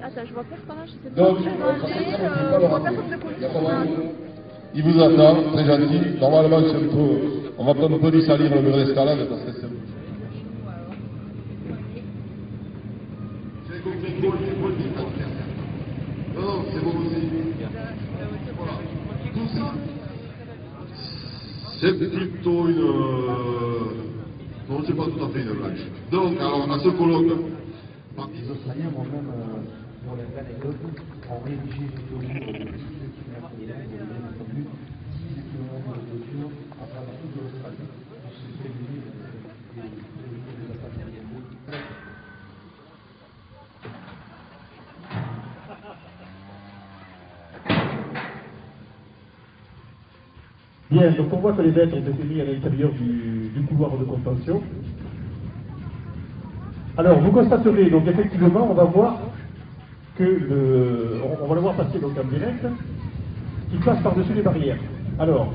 Attends, je vois personne, je sais pas. Je vois personne de police. Il vous attend, très gentil. Normalement, on va prendre un peu salir le mur d'escalade parce que c'est... Non, c'est bon aussi. Voilà. Tout ça, c'est plutôt une... Non, c'est pas tout à fait une blague. Donc, alors, à ce colloque... Les Australiens vont même, pour les anecdotes, ont rédigé des documents entendu 10 km de clôture à travers toute l'Australie pour se prévenir des attaques aériennes. Bien, donc on voit que les bêtes ont été mises à l'intérieur du couloir de contention. Alors, vous constaterez, donc effectivement, on va voir que on va le voir passer donc en direct, qui passe par-dessus les barrières. Alors,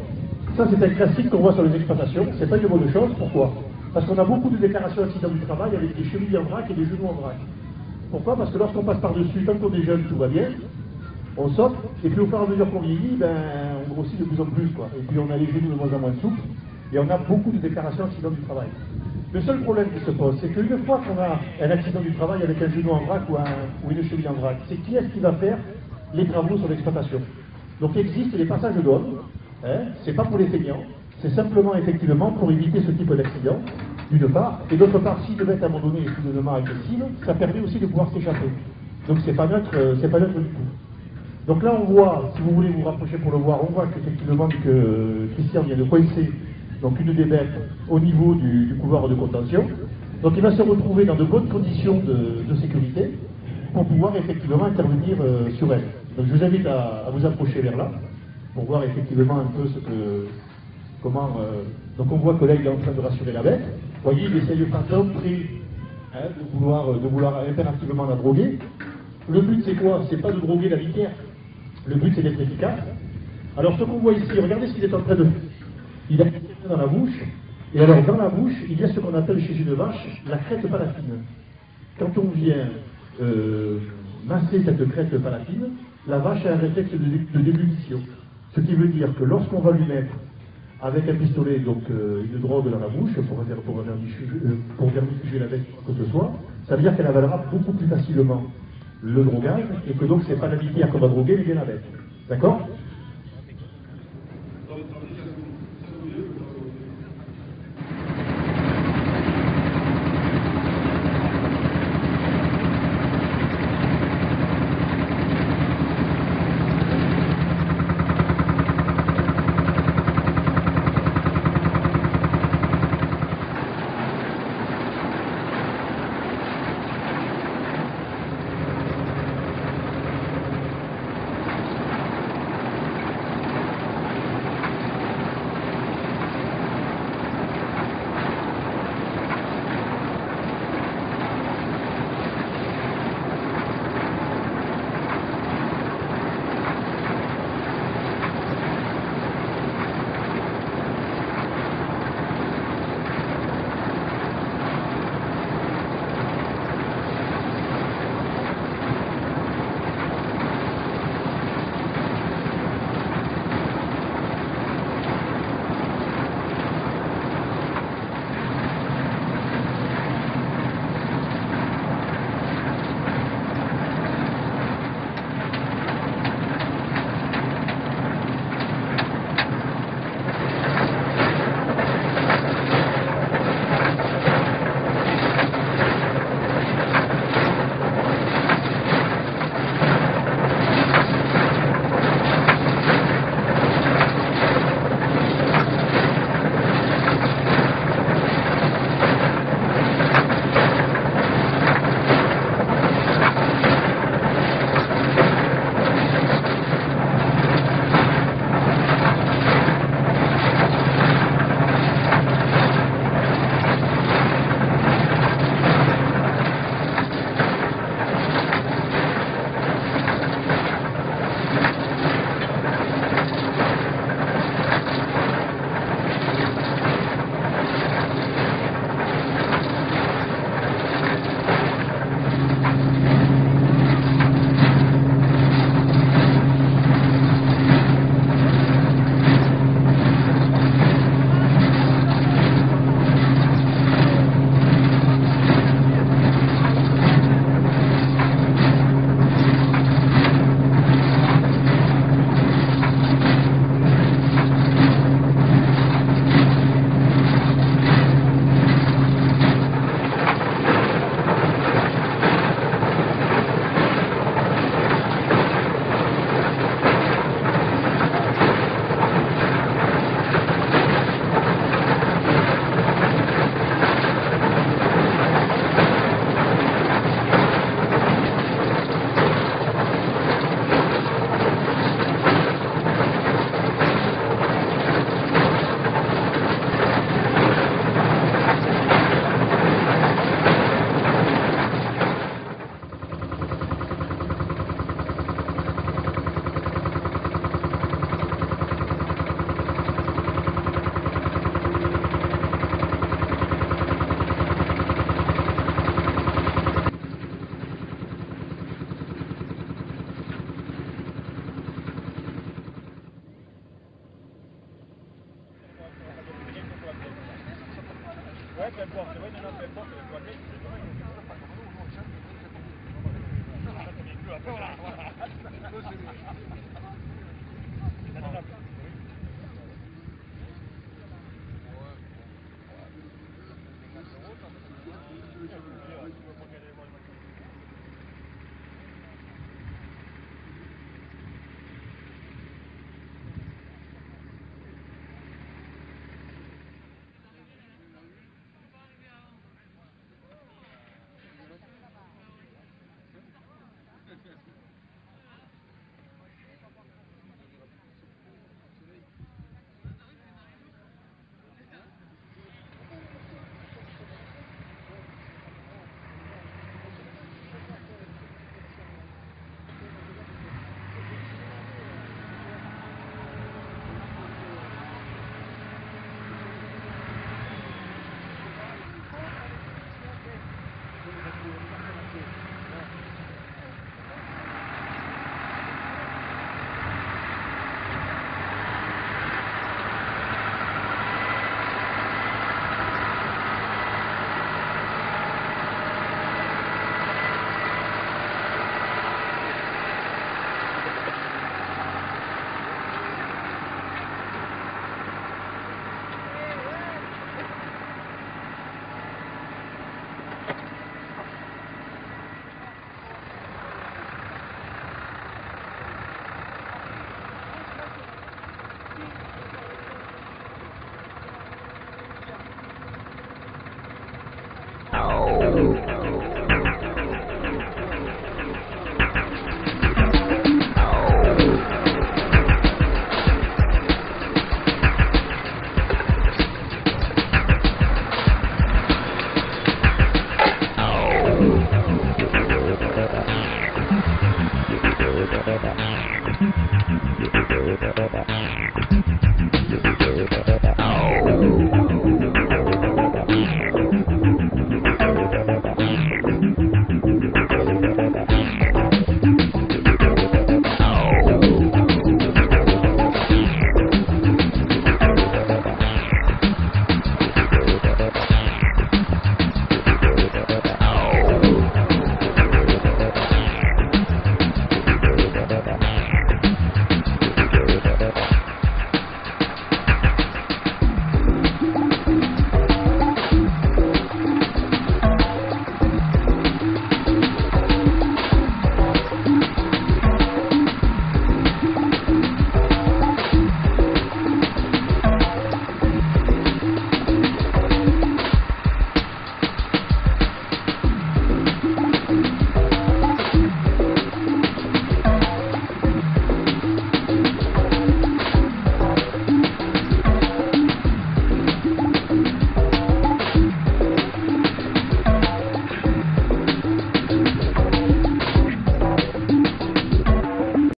ça c'est un classique qu'on voit sur les exploitations, c'est pas une bonne chose, pourquoi? Parce qu'on a beaucoup de déclarations d'accidents du travail avec des chevilles en vrac et des genoux en vrac. Pourquoi? Parce que lorsqu'on passe par-dessus, tant qu'on est jeune, tout va bien, on saute, et puis au fur et à mesure qu'on vieillit, ben, on grossit de plus en plus, quoi. Et puis on a les genoux de moins en moins souples, et on a beaucoup de déclarations d'accidents du travail. Le seul problème qui se pose, c'est qu'une fois qu'on a un accident du travail avec un genou en vrac ou une cheville en vrac, c'est qui est-ce qui va faire les travaux sur l'exploitation? Donc il existe les passages d'hommes, hein, c'est pas pour les feignants, c'est simplement effectivement pour éviter ce type d'accident, d'une part, et d'autre part, si le bête à un moment donné est soudainement agressive, ça permet aussi de pouvoir s'échapper. Donc c'est pas neutre du tout. Donc là on voit, si vous voulez vous rapprocher pour le voir, on voit qu'effectivement que Christian vient de coincer donc une des bêtes au niveau du couloir de contention. Donc il va se retrouver dans de bonnes conditions de sécurité pour pouvoir effectivement intervenir sur elle. Donc je vous invite à vous approcher vers là pour voir effectivement un peu donc on voit que là il est en train de rassurer la bête. Vous voyez, il essaye pas prêt de vouloir impérativement la droguer. Le but c'est quoi? C'est pas de droguer la litière. Le but c'est d'être efficace. Alors ce qu'on voit ici, regardez ce qu'il est en train de faire. Il a dans la bouche, et alors dans la bouche, il y a ce qu'on appelle chez une vache la crête palatine. Quand on vient masser cette crête palatine, la vache a un réflexe de déglutition. Ce qui veut dire que lorsqu'on va lui mettre avec un pistolet donc une drogue dans la bouche pour vermifuger la bête que ce soit, ça veut dire qu'elle avalera beaucoup plus facilement le drogage et que donc c'est pas la litière qu'on va droguer mais bien la bête. D'accord? peu importe, c'est vrai, non, peu importe,